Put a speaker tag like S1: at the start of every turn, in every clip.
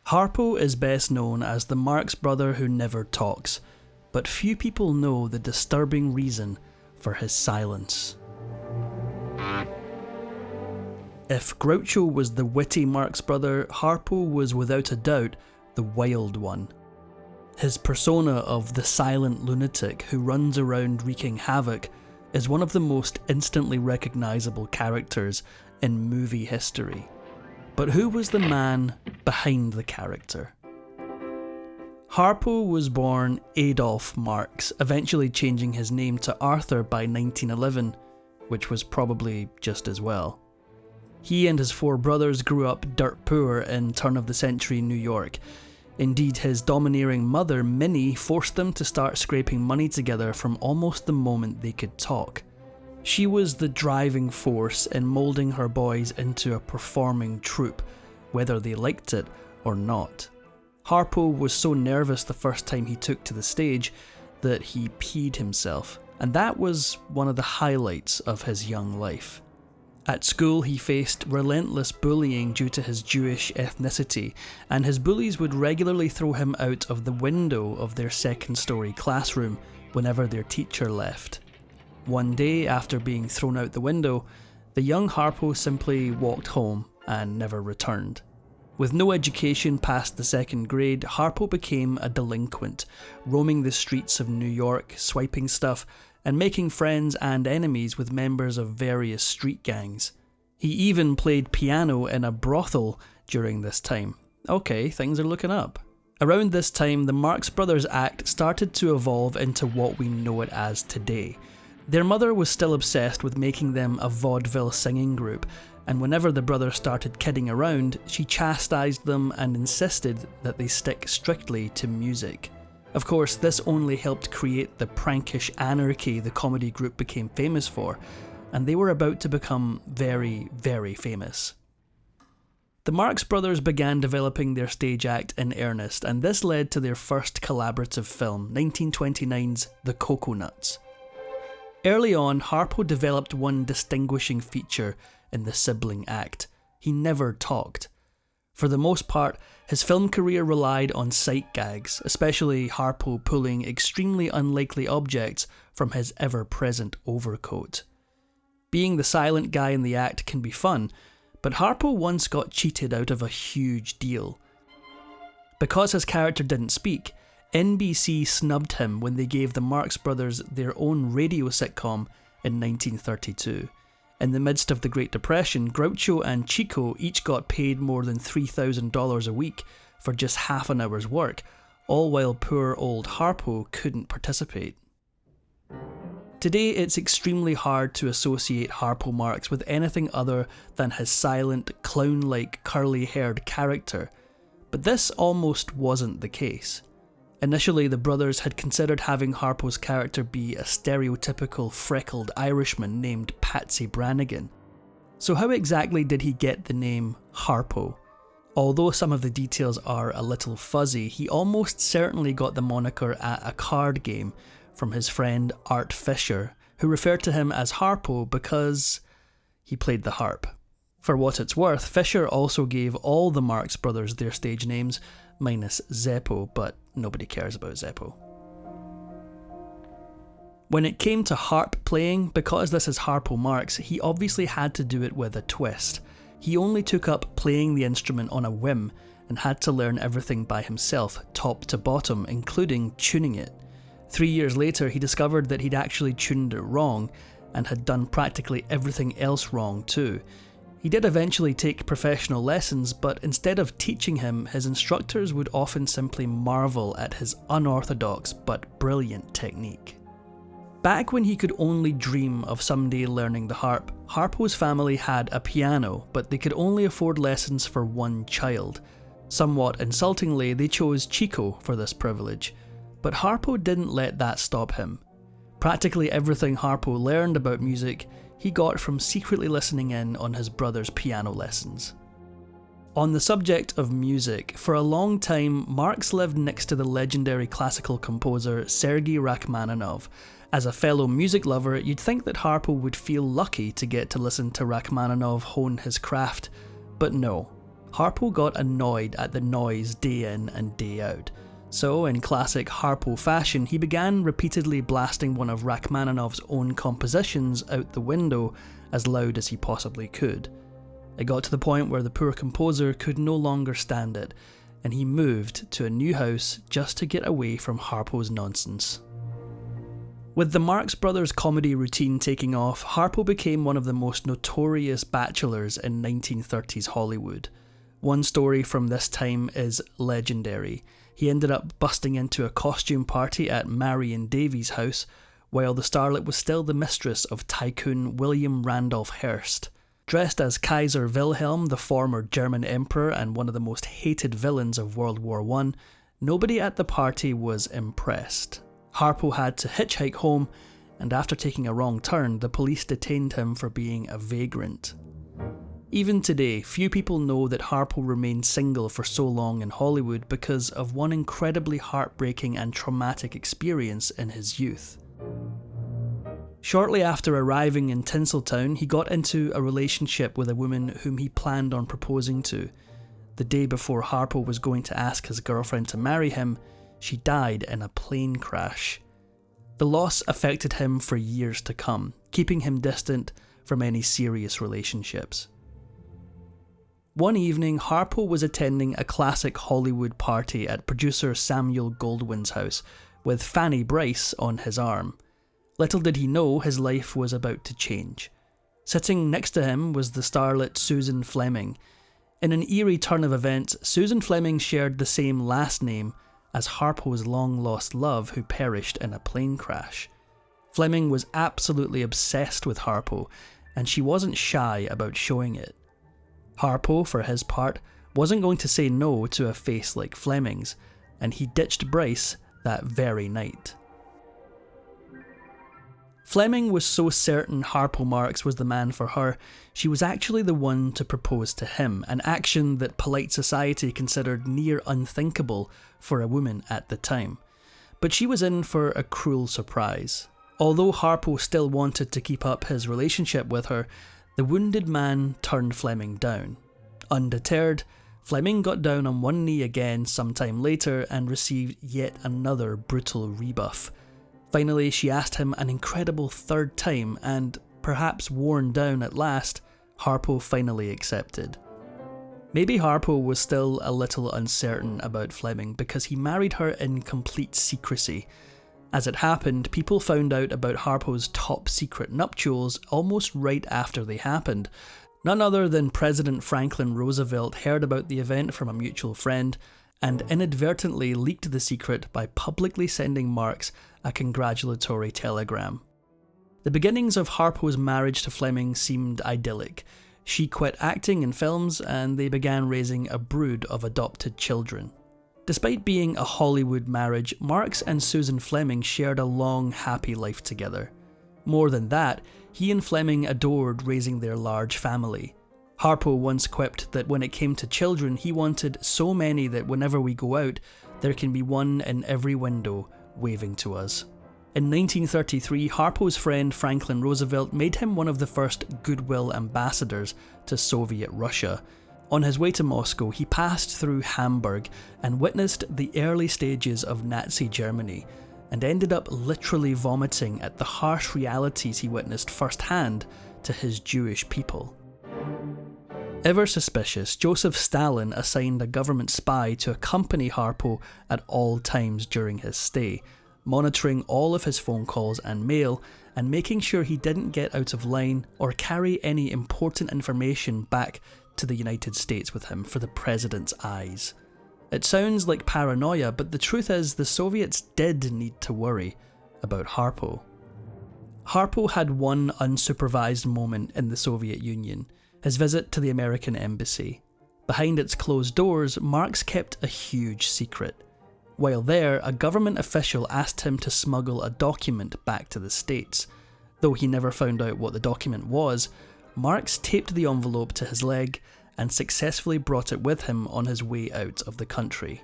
S1: Harpo is best known as the Marx Brother who never talks, but few people know the disturbing reason for his silence. If Groucho was the witty Marx Brother, Harpo was without a doubt the wild one. His persona of the silent lunatic who runs around wreaking havoc is one of the most instantly recognizable characters in movie history. But who was the man behind the character? Harpo was born Adolf Marx, eventually changing his name to Arthur by 1911, which was probably just as well. He and his 4 brothers grew up dirt poor in turn-of-the-century New York. Indeed, his domineering mother, Minnie, forced them to start scraping money together from almost the moment they could talk. She was the driving force in moulding her boys into a performing troupe, whether they liked it or not. Harpo was so nervous the first time he took to the stage that he peed himself, and that was one of the highlights of his young life. At school, he faced relentless bullying due to his Jewish ethnicity, and his bullies would regularly throw him out of the window of their second-story classroom whenever their teacher left. One day, after being thrown out the window, the young Harpo simply walked home and never returned. With no education past the 2nd grade, Harpo became a delinquent, roaming the streets of New York, swiping stuff, and making friends and enemies with members of various street gangs. He even played piano in a brothel during this time. Okay, things are looking up. Around this time, the Marx Brothers act started to evolve into what we know it as today. Their mother was still obsessed with making them a vaudeville singing group, and whenever the brothers started kidding around, she chastised them and insisted that they stick strictly to music. Of course, this only helped create the prankish anarchy the comedy group became famous for, and they were about to become very, very famous. The Marx Brothers began developing their stage act in earnest, and this led to their first collaborative film, 1929's The Coconuts. Early on, Harpo developed one distinguishing feature in the sibling act. He never talked. For the most part, his film career relied on sight gags, especially Harpo pulling extremely unlikely objects from his ever-present overcoat. Being the silent guy in the act can be fun, but Harpo once got cheated out of a huge deal. Because his character didn't speak, NBC snubbed him when they gave the Marx Brothers their own radio sitcom in 1932. In the midst of the Great Depression, Groucho and Chico each got paid more than $3,000 a week for just half an hour's work, all while poor old Harpo couldn't participate. Today, it's extremely hard to associate Harpo Marx with anything other than his silent, clown-like, curly-haired character, but this almost wasn't the case. Initially, the brothers had considered having Harpo's character be a stereotypical freckled Irishman named Patsy Brannigan. So how exactly did he get the name Harpo? Although some of the details are a little fuzzy, he almost certainly got the moniker at a card game from his friend Art Fisher, who referred to him as Harpo because he played the harp. For what it's worth, Fisher also gave all the Marx Brothers their stage names, minus Zeppo, but nobody cares about Zeppo. When it came to harp playing, because this is Harpo Marx, he obviously had to do it with a twist. He only took up playing the instrument on a whim and had to learn everything by himself, top to bottom, including tuning it. 3 years later, he discovered that he'd actually tuned it wrong and had done practically everything else wrong too. He did eventually take professional lessons, but instead of teaching him, his instructors would often simply marvel at his unorthodox but brilliant technique. Back when he could only dream of someday learning the harp, Harpo's family had a piano, but they could only afford lessons for one child. Somewhat insultingly, they chose Chico for this privilege, but Harpo didn't let that stop him. Practically everything Harpo learned about music he got from secretly listening in on his brother's piano lessons. On the subject of music, for a long time Marx lived next to the legendary classical composer Sergei Rachmaninoff. As a fellow music lover, you'd think that Harpo would feel lucky to get to listen to Rachmaninoff hone his craft, but no. Harpo got annoyed at the noise day in and day out, so in classic Harpo fashion he began repeatedly blasting one of Rachmaninoff's own compositions out the window as loud as he possibly could. It got to the point where the poor composer could no longer stand it, and he moved to a new house just to get away from Harpo's nonsense. With the Marx Brothers comedy routine taking off, Harpo became one of the most notorious bachelors in 1930s Hollywood. One story from this time is legendary. He ended up busting into a costume party at Marion Davies' house, while the starlet was still the mistress of tycoon William Randolph Hearst. Dressed as Kaiser Wilhelm, the former German emperor and one of the most hated villains of World War I, nobody at the party was impressed. Harpo had to hitchhike home, and after taking a wrong turn, the police detained him for being a vagrant. Even today, few people know that Harpo remained single for so long in Hollywood because of one incredibly heartbreaking and traumatic experience in his youth. Shortly after arriving in Tinseltown, he got into a relationship with a woman whom he planned on proposing to. The day before Harpo was going to ask his girlfriend to marry him, she died in a plane crash. The loss affected him for years to come, keeping him distant from any serious relationships. One evening, Harpo was attending a classic Hollywood party at producer Samuel Goldwyn's house, with Fanny Brice on his arm. Little did he know his life was about to change. Sitting next to him was the starlet Susan Fleming. In an eerie turn of events, Susan Fleming shared the same last name as Harpo's long-lost love who perished in a plane crash. Fleming was absolutely obsessed with Harpo, and she wasn't shy about showing it. Harpo, for his part, wasn't going to say no to a face like Fleming's, and he ditched Brice that very night. Fleming was so certain Harpo Marx was the man for her, she was actually the one to propose to him, an action that polite society considered near unthinkable for a woman at the time. But she was in for a cruel surprise. Although Harpo still wanted to keep up his relationship with her, the wounded man turned Fleming down. Undeterred, Fleming got down on one knee again sometime later and received yet another brutal rebuff. Finally, she asked him an incredible third time, and, perhaps worn down at last, Harpo finally accepted. Maybe Harpo was still a little uncertain about Fleming because he married her in complete secrecy. As it happened, people found out about Harpo's top-secret nuptials almost right after they happened. None other than President Franklin Roosevelt heard about the event from a mutual friend, and inadvertently leaked the secret by publicly sending Marx a congratulatory telegram. The beginnings of Harpo's marriage to Fleming seemed idyllic. She quit acting in films, and they began raising a brood of adopted children. Despite being a Hollywood marriage, Marx and Susan Fleming shared a long, happy life together. More than that, he and Fleming adored raising their large family. Harpo once quipped that when it came to children, he wanted so many that whenever we go out, there can be one in every window waving to us. In 1933, Harpo's friend Franklin Roosevelt made him one of the first goodwill ambassadors to Soviet Russia. On his way to Moscow, he passed through Hamburg and witnessed the early stages of Nazi Germany, and ended up literally vomiting at the harsh realities he witnessed firsthand to his Jewish people. Ever suspicious, Joseph Stalin assigned a government spy to accompany Harpo at all times during his stay, monitoring all of his phone calls and mail, and making sure he didn't get out of line or carry any important information back to the United States with him for the president's eyes. It sounds like paranoia, but the truth is the Soviets did need to worry about Harpo. Harpo had one unsupervised moment in the Soviet Union, his visit to the American embassy. Behind its closed doors, Marx kept a huge secret. While there, a government official asked him to smuggle a document back to the States. Though he never found out what the document was, Marx taped the envelope to his leg and successfully brought it with him on his way out of the country.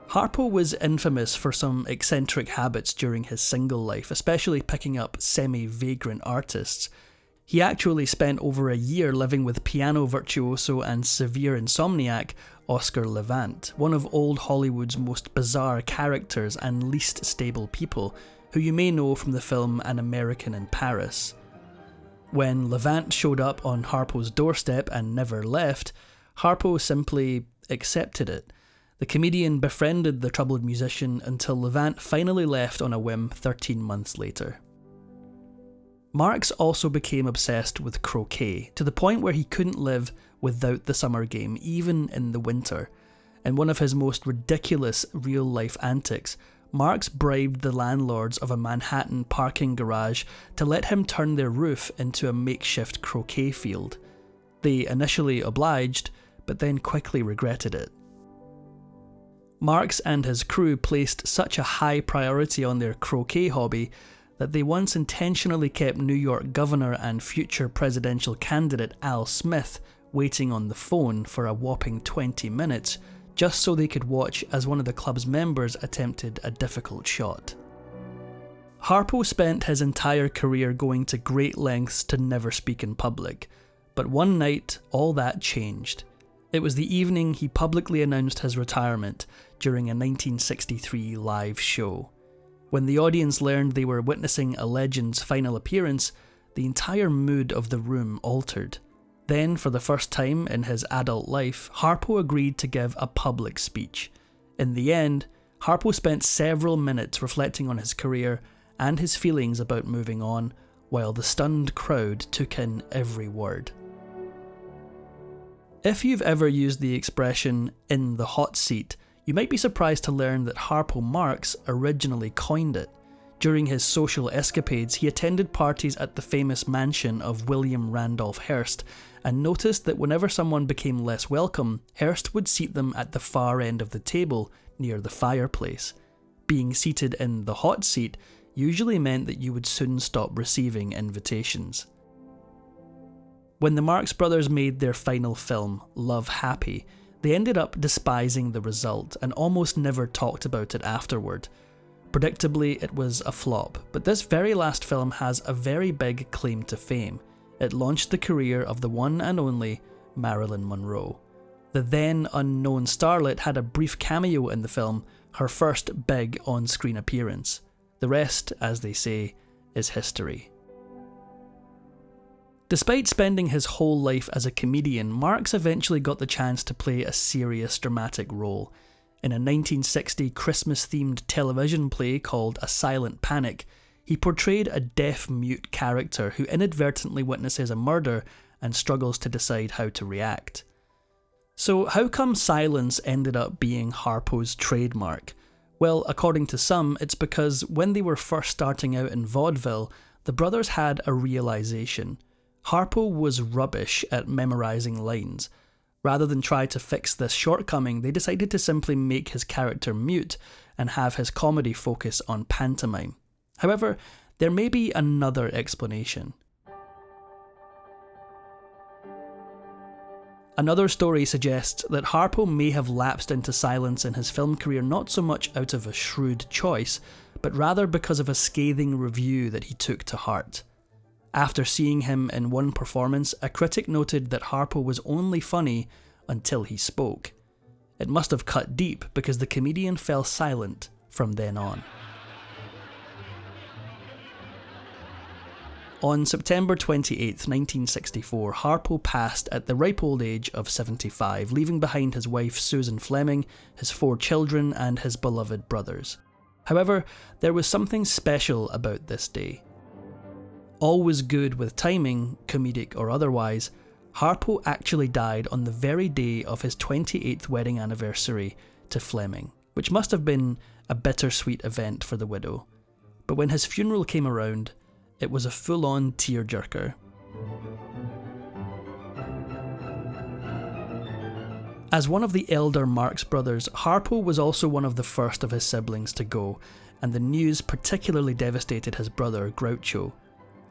S1: Harpo was infamous for some eccentric habits during his single life, especially picking up semi-vagrant artists. He actually spent over a year living with piano virtuoso and severe insomniac Oscar Levant, one of old Hollywood's most bizarre characters and least stable people, who you may know from the film An American in Paris. When Levant showed up on Harpo's doorstep and never left, Harpo simply accepted it. The comedian befriended the troubled musician until Levant finally left on a whim 13 months later. Marx also became obsessed with croquet, to the point where he couldn't live without the summer game, even in the winter. In one of his most ridiculous real-life antics, Marx bribed the landlords of a Manhattan parking garage to let him turn their roof into a makeshift croquet field. They initially obliged, but then quickly regretted it. Marx and his crew placed such a high priority on their croquet hobby that they once intentionally kept New York governor and future presidential candidate Al Smith waiting on the phone for a whopping 20 minutes just so they could watch as one of the club's members attempted a difficult shot. Harpo spent his entire career going to great lengths to never speak in public, but one night all that changed. It was the evening he publicly announced his retirement during a 1963 live show. When the audience learned they were witnessing a legend's final appearance, the entire mood of the room altered. Then, for the first time in his adult life, Harpo agreed to give a public speech. In the end, Harpo spent several minutes reflecting on his career and his feelings about moving on, while the stunned crowd took in every word. If you've ever used the expression "in the hot seat," you might be surprised to learn that Harpo Marx originally coined it. During his social escapades, he attended parties at the famous mansion of William Randolph Hearst, and noticed that whenever someone became less welcome, Hearst would seat them at the far end of the table, near the fireplace. Being seated in the hot seat usually meant that you would soon stop receiving invitations. When the Marx Brothers made their final film, Love Happy, they ended up despising the result and almost never talked about it afterward. Predictably, it was a flop, but this very last film has a very big claim to fame. It launched the career of the one and only Marilyn Monroe. The then unknown starlet had a brief cameo in the film, her first big on-screen appearance. The rest, as they say, is history. Despite spending his whole life as a comedian, Marx eventually got the chance to play a serious dramatic role. In a 1960 Christmas-themed television play called A Silent Panic, he portrayed a deaf-mute character who inadvertently witnesses a murder and struggles to decide how to react. So how come silence ended up being Harpo's trademark? Well, according to some, it's because when they were first starting out in vaudeville, the brothers had a realisation. Harpo was rubbish at memorising lines. Rather than try to fix this shortcoming, they decided to simply make his character mute and have his comedy focus on pantomime. However, there may be another explanation. Another story suggests that Harpo may have lapsed into silence in his film career not so much out of a shrewd choice, but rather because of a scathing review that he took to heart. After seeing him in one performance, a critic noted that Harpo was only funny until he spoke. It must have cut deep because the comedian fell silent from then on. On September 28, 1964, Harpo passed at the ripe old age of 75, leaving behind his wife Susan Fleming, his 4 children, and his beloved brothers. However, there was something special about this day. Always good with timing, comedic or otherwise, Harpo actually died on the very day of his 28th wedding anniversary to Fleming, which must have been a bittersweet event for the widow. But when his funeral came around, it was a full-on tearjerker. As one of the elder Marx brothers, Harpo was also one of the first of his siblings to go, and the news particularly devastated his brother Groucho.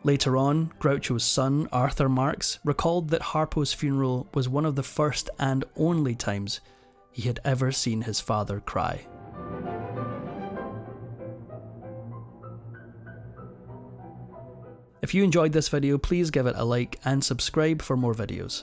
S1: Later on, Groucho's son, Arthur Marx, recalled that Harpo's funeral was one of the first and only times he had ever seen his father cry. If If you enjoyed this video, please give it a like and subscribe for more videos.